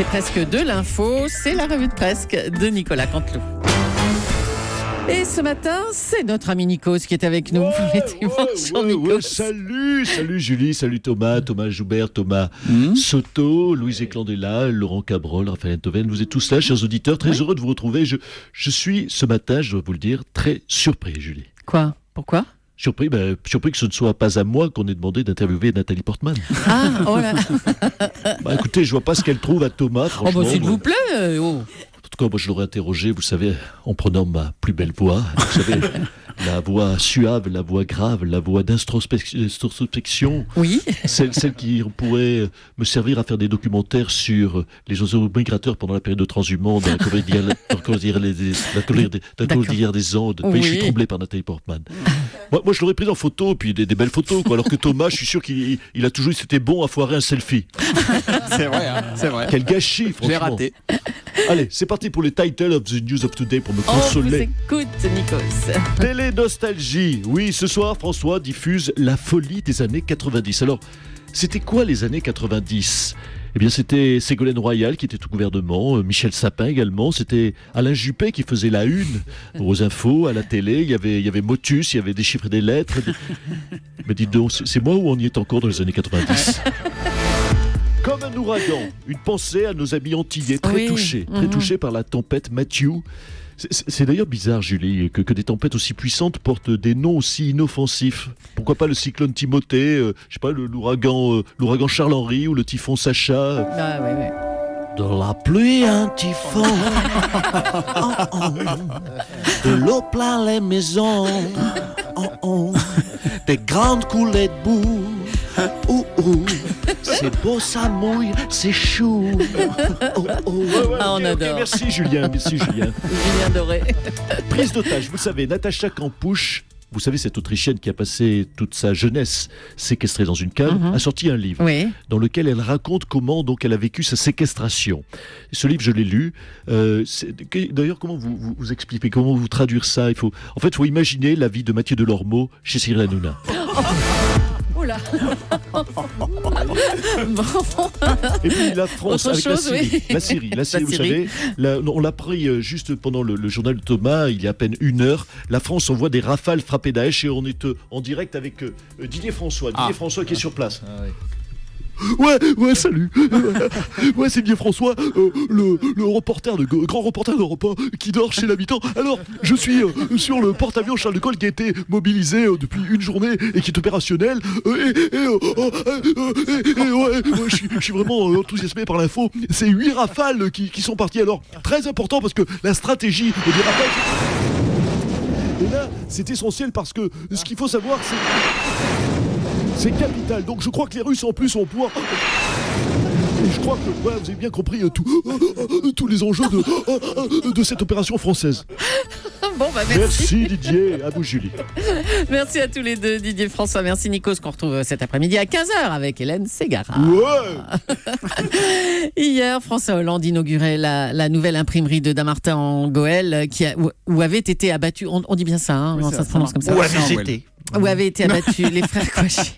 C'est presque de l'info, c'est la revue de presque de Nicolas Canteloup. Et ce matin, c'est notre ami Nikos qui est avec nous. Bonjour Nikos. Salut Julie, salut Thomas Joubert, Thomas Soto, Louise Eclandela, Laurent Cabrol, Raphaël Enthoven. Vous êtes tous là, chers auditeurs, très heureux de vous retrouver. Je suis ce matin, je dois vous le dire, très surpris, Julie. Quoi ? Pourquoi ? Surpris que ce ne soit pas à moi qu'on ait demandé d'interviewer Nathalie Portman. Ah, oh là. Écoutez, je vois pas ce qu'elle trouve à Thomas, franchement. Oh bah s'il vous plaît. En tout cas, moi je l'aurais interrogé, vous savez, en prenant ma plus belle voix. Vous savez, la voix suave, la voix grave, la voix d'introspection. Oui. Celle qui pourrait me servir à faire des documentaires sur les oiseaux migrateurs pendant la période de transhumance dans la cordillère des Andes. Oui. Je suis troublé par Nathalie Portman. Moi, je l'aurais prise en photo, puis des belles photos, quoi. Alors que Thomas, je suis sûr qu'il a toujours, c'était bon à foirer un selfie. C'est vrai, hein, c'est vrai. Quel gâchis, franchement. J'ai raté. Allez, c'est parti pour les titles of the news of today pour me consoler. On vous écoute, Nikos. Télé-nostalgie. Oui, ce soir, François diffuse la folie des années 90. Alors, c'était quoi les années 90 ? Eh bien, c'était Ségolène Royal qui était au gouvernement, Michel Sapin également, c'était Alain Juppé qui faisait la une aux infos, à la télé, il y avait Motus, il y avait des chiffres et des lettres. Mais dites donc, c'est moi ou on y est encore dans les années 90 ? Comme un ouragan, une pensée à nos amis antillais, très touchés par la tempête Matthew. C'est d'ailleurs bizarre, Julie, que des tempêtes aussi puissantes portent des noms aussi inoffensifs. Pourquoi pas le cyclone Timothée, je sais pas, l'ouragan Charles-Henri ou le typhon Sacha. Ah oui. De la pluie un typhon, de l'eau plein les maisons, des grandes coulées de boue. C'est beau, ça mouille, c'est chou. On adore. Okay, merci Julien. Julien Doré. Prise d'otage, vous savez, Natacha Kampusch, vous savez, cette Autrichienne qui a passé toute sa jeunesse séquestrée dans une cave, a sorti un livre dans lequel elle raconte comment donc elle a vécu sa séquestration. Ce livre, je l'ai lu. D'ailleurs, comment vous expliquez, comment vous traduire ça ? Il faut imaginer la vie de Mathieu Delormeau chez Cyril Hanouna. Oh là. Et puis la France Autre avec chose, la Syrie, vous savez, on l'a pris juste pendant le journal de Thomas, il y a à peine 1 heure. La France envoie des rafales frapper Daesh et on est en direct avec Didier François. Didier François qui est sur place. Ah, oui. Ouais, salut. Ouais, c'est bien François, le reporter, grand reporter d'Europe 1 qui dort chez l'habitant. Alors, je suis sur le porte-avions Charles de Gaulle qui a été mobilisé depuis une journée et qui est opérationnel. Je suis vraiment enthousiasmé par l'info. C'est 8 rafales qui sont parties. Alors, très important parce que la stratégie des rafales... Et là, c'est essentiel parce que ce qu'il faut savoir, c'est capital. Donc je crois que les Russes en plus vont pouvoir... Et je crois que vous avez bien compris tous les enjeux de cette opération française. Bon, merci. Merci Didier, à vous Julie. Merci à tous les deux, Didier, François. Merci Nikos, qu'on retrouve cet après-midi à 15h avec Hélène Ségara. Ouais. Hier, François Hollande inaugurait la nouvelle imprimerie de Dammartin en Goël où avaient été abattus, on dit bien ça, hein, oui, ça se prononce comme ça. Où avaient été abattus les frères Kouachi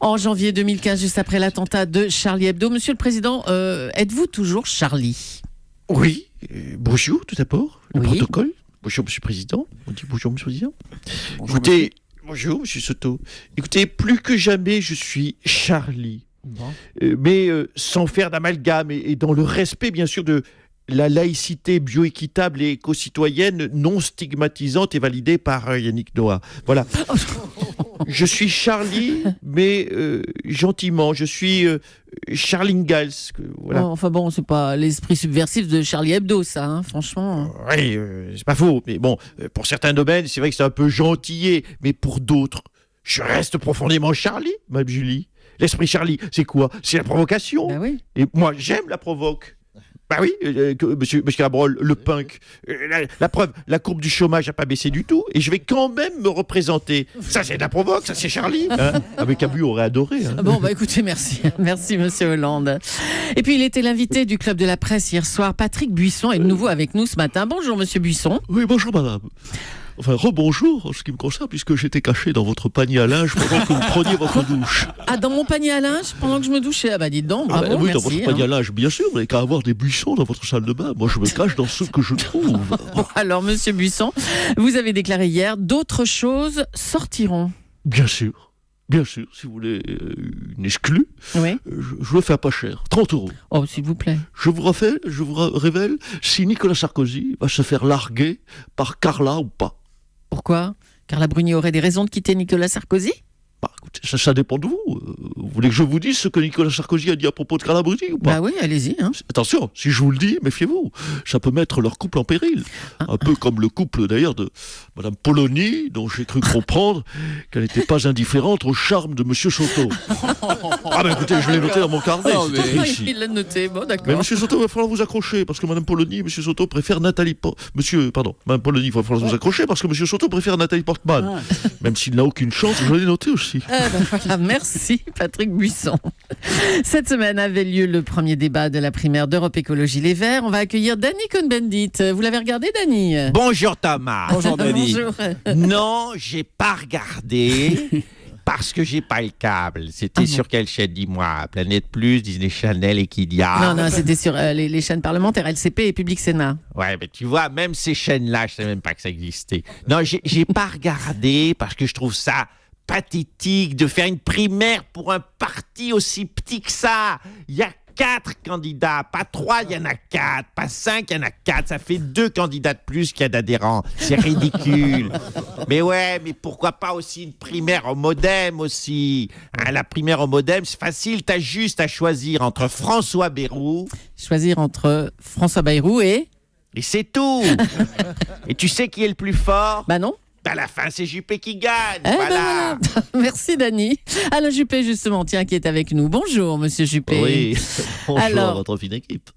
en janvier 2015, juste après l'attentat de Charlie Hebdo. Monsieur le Président, êtes-vous toujours Charlie ? Oui, bonjour tout d'abord, le Oui. protocole. Bonjour Monsieur le Président, on dit bonjour Monsieur le Président. Bonjour Monsieur Soto. Écoutez, plus que jamais je suis Charlie, mais sans faire d'amalgame et dans le respect bien sûr de la laïcité bioéquitable et éco-citoyenne non stigmatisante et validée par Yannick Noah. Voilà. Je suis Charlie, mais gentiment. Je suis Charlie Ingalls. Voilà. Enfin bon, c'est pas l'esprit subversif de Charlie Hebdo, ça, hein, franchement. Oui, c'est pas faux. Mais bon, pour certains domaines, c'est vrai que c'est un peu gentillé. Mais pour d'autres, je reste profondément Charlie, Mme Julie. L'esprit Charlie, c'est quoi ? C'est la provocation. Ben oui. Et moi, j'aime la provoque. Bah oui, monsieur Cabrol, le punk. La preuve, la courbe du chômage n'a pas baissé du tout. Et je vais quand même me représenter. Ça, c'est de la provoque, ça, c'est Charlie. Hein, avec Cabu aurait adoré. Hein. Bon, écoutez, merci. Merci, monsieur Hollande. Et puis, il était l'invité du Club de la Presse hier soir. Patrick Buisson est de nouveau avec nous ce matin. Bonjour, monsieur Buisson. Oui, bonjour, madame. Enfin, rebonjour en ce qui me concerne, puisque j'étais caché dans votre panier à linge pendant que vous preniez votre douche. Ah, dans mon panier à linge, pendant que je me douchais. Ah bah dites donc, bravo, oui, merci. dans votre panier à linge, bien sûr, vous n'avez qu'à avoir des buissons dans votre salle de bain. Moi, je me cache dans ce que je trouve. Bon, alors, monsieur Buisson, vous avez déclaré hier, d'autres choses sortiront. Bien sûr, si vous voulez une exclue, Oui. je le fais à pas cher, 30 €. Oh, s'il vous plaît. Je vous révèle si Nicolas Sarkozy va se faire larguer par Carla ou pas. Pourquoi ? Carla Bruni aurait des raisons de quitter Nicolas Sarkozy ? Bah, écoutez, ça dépend de vous. Vous voulez que je vous dise ce que Nicolas Sarkozy a dit à propos de Carla Bruni ou pas? Bah oui, allez-y. Hein. Attention, si je vous le dis, méfiez-vous. Ça peut mettre leur couple en péril. Un peu comme le couple d'ailleurs de Madame Polony, dont j'ai cru comprendre qu'elle n'était pas indifférente au charme de Monsieur Soto. Ah ben écoutez, je l'ai noté dans mon carnet. Non, c'est mais- écrit ici. Il l'a noté, bon Mais d'accord. Monsieur Soto, il va falloir vous accrocher, parce que Madame Polony et Monsieur Soto préfèrent Madame Polony, il va falloir vous accrocher, parce que Monsieur Soto préfère Nathalie Portman. Même s'il n'a aucune chance, je l'ai noté aussi. Ah ben voilà, merci Patrick Buisson. Cette semaine avait lieu le premier débat de la primaire d'Europe Écologie Les Verts. On va accueillir Dany Cohn-Bendit. Vous l'avez regardé, Dany? Bonjour Thomas. Bonjour Denis. Bonjour. Non, j'ai pas regardé parce que j'ai pas le câble. C'était Ah bon. sur quelle chaîne, dis-moi? Planète Plus, Disney Channel, Equidia. Non, c'était sur les chaînes parlementaires, LCP et Public Sénat. Ouais, mais tu vois, même ces chaînes-là, je savais même pas que ça existait. Non, j'ai pas regardé parce que je trouve ça pathétique de faire une primaire pour un parti aussi petit que ça. Il y a 4 candidats, pas 3, il y en a 4, pas 5, il y en a 4. Ça fait 2 candidats de plus qu'il y a d'adhérents. C'est ridicule. Mais ouais, mais pourquoi pas aussi une primaire au Modem aussi? Hein, la primaire au Modem, c'est facile, t'as juste à choisir entre François Bayrou Choisir entre François Bayrou et... et c'est tout. Et tu sais qui est le plus fort? Bah non. À la fin, c'est Juppé qui gagne. Eh ben Voilà. voilà. Merci Dany. Alain Juppé justement, tiens, qui est avec nous. Bonjour Monsieur Juppé. Oui, bonjour Alors- à votre fine équipe.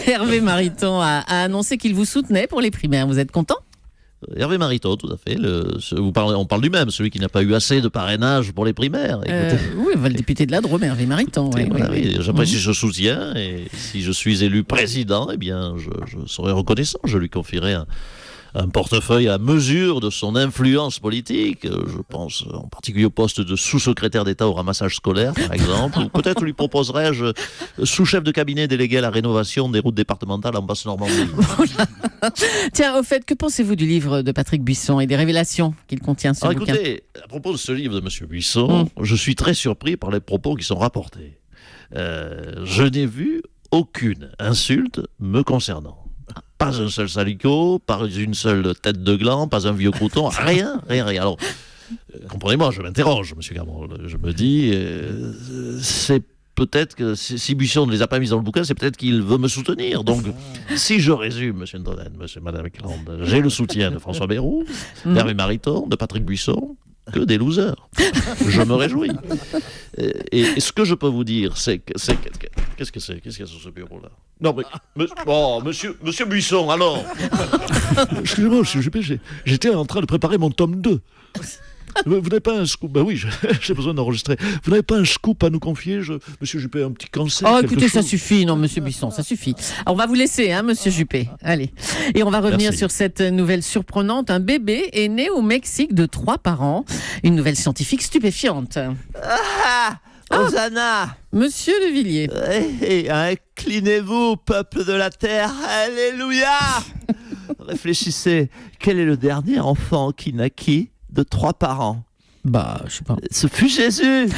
Hervé Mariton a annoncé qu'il vous soutenait pour les primaires. Vous êtes content? Hervé Mariton, tout à fait. On parle du même, celui qui n'a pas eu assez de parrainage pour les primaires. Écoutez, Oui, le député de la Drôme, Hervé Mariton. Oui, voilà, oui, oui, oui. j'apprécie ce soutien et si je suis élu président, eh bien, je serai reconnaissant. Je lui confierai un portefeuille à mesure de son influence politique. Je pense en particulier au poste de sous-secrétaire d'État au ramassage scolaire, par exemple. Ou peut-être lui proposerai-je sous-chef de cabinet délégué à la rénovation des routes départementales en Basse-Normandie. Tiens, au fait, que pensez-vous du livre de Patrick Buisson et des révélations qu'il contient, ce Alors bouquin? écoutez, à propos de ce livre de M. Buisson, je suis très surpris par les propos qui sont rapportés. Je n'ai vu aucune insulte me concernant. Pas un seul salico, pas une seule tête de gland, pas un vieux crouton, rien. Alors, comprenez-moi, je m'interroge, M. Gamon. Je me dis, c'est peut-être que si Buisson ne les a pas mis dans le bouquin, c'est peut-être qu'il veut me soutenir. Donc, si je résume, M. Ndoden, Mme Eklund, j'ai le soutien de François Bayrou, d'Hervé Mariton, de Patrick Buisson, que des losers. Je me réjouis. Et ce que je peux vous dire, c'est que... Qu'est-ce qu'il y a sur ce bureau-là? Non, mais... monsieur Buisson, alors. Excusez-moi, monsieur Juppé, j'étais en train de préparer mon tome 2. Vous n'avez pas un scoop? Ben oui, j'ai besoin d'enregistrer. Vous n'avez pas un scoop à nous confier? Monsieur Juppé, un petit cancer? Oh, quelque écoutez, ça chose suffit, non, Monsieur Buisson, ça suffit. Alors, on va vous laisser, hein, Monsieur Juppé. Allez. Et on va revenir Merci. sur cette nouvelle surprenante. Un bébé est né au Mexique de 3 parents. Une nouvelle scientifique stupéfiante. Ah, Hosanna. Monsieur De Villiers. Inclinez-vous, peuple de la terre. Alléluia. Réfléchissez, quel est le dernier enfant qui naquit de 3 parents? Bah, je sais pas. Ce fut Jésus.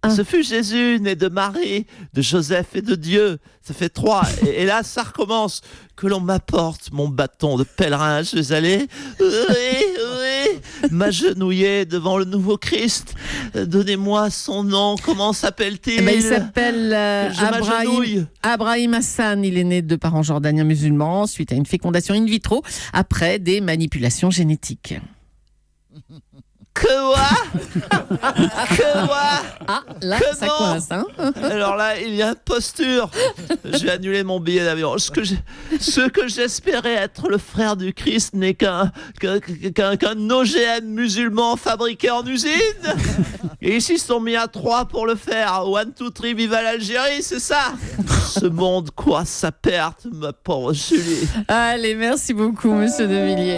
Ah. Ce fut Jésus, né de Marie, de Joseph et de Dieu. Ça fait 3. Et là, ça recommence. Que l'on m'apporte mon bâton de pèlerin. Je vais aller m'agenouiller devant le nouveau Christ. Donnez-moi son nom. Comment s'appelle-t-il? Eh ben, il s'appelle Je m'agenouille. Abrahim Hassan. Il est né de parents jordaniens musulmans suite à une fécondation in vitro après des manipulations génétiques. Ah, là, ça Comment coince, hein. Alors là, il y a posture. J'ai annulé mon billet d'avion. Ce que j'espérais être le frère du Christ n'est qu'un OGM musulman fabriqué en usine. Et ici, ils se sont mis à 3 pour le faire. 1, 2, 3, viva l'Algérie, c'est ça. Ce monde croit sa perte, ma pauvre Julie. Allez, merci beaucoup, monsieur De Villiers.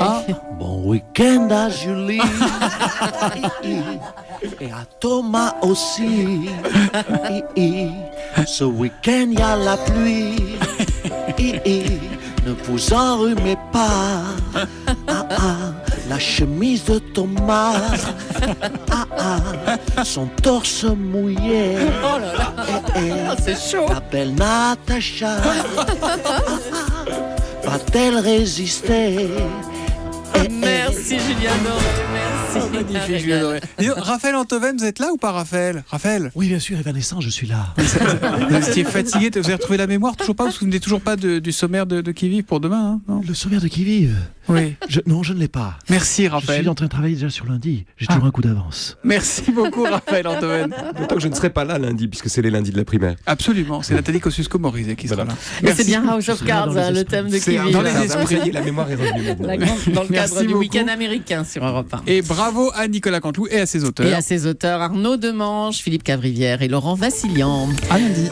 Bon week-end à Julie et à Thomas aussi. Ce week-end, il y a la pluie. Ne vous enrhumez pas. La chemise de Thomas, son torse mouillé. Oh là là, c'est chaud. La belle Natacha va-t-elle résister? Merci Julien Doré, merci. Magnifique, Julien Doré. Raphaël Antoven, vous êtes là ou pas, Raphaël? Raphaël, Oui, bien sûr, Evanescent, je suis là. vous étiez fatigué, vous avez retrouvé la mémoire toujours pas? Vous vous souvenez toujours pas du sommaire de Qui Vive pour demain, hein? Non. Le sommaire de qui vive? Oui. Non, je ne l'ai pas. Merci, Je Raphaël. suis en train de travailler déjà sur lundi. J'ai toujours un coup d'avance. Merci beaucoup, Raphaël Antoven. D'autant que je ne serai pas là lundi, puisque c'est les lundis de la primaire. Absolument, c'est Nathalie Kosciusko-Morizet qui sera là. Et c'est bien House of Je Cards, serai dans les le esprits. thème de Qui C'est Vive. dans les Ça esprits. y est, la mémoire est revenue maintenant. Dans le Merci cadre du beaucoup. week-end américain sur Europe 1. Et bravo à Nicolas Canteloup et à ses auteurs. Et à ses auteurs Arnaud Demange, Philippe Cavrivière et Laurent Vassilian. À lundi.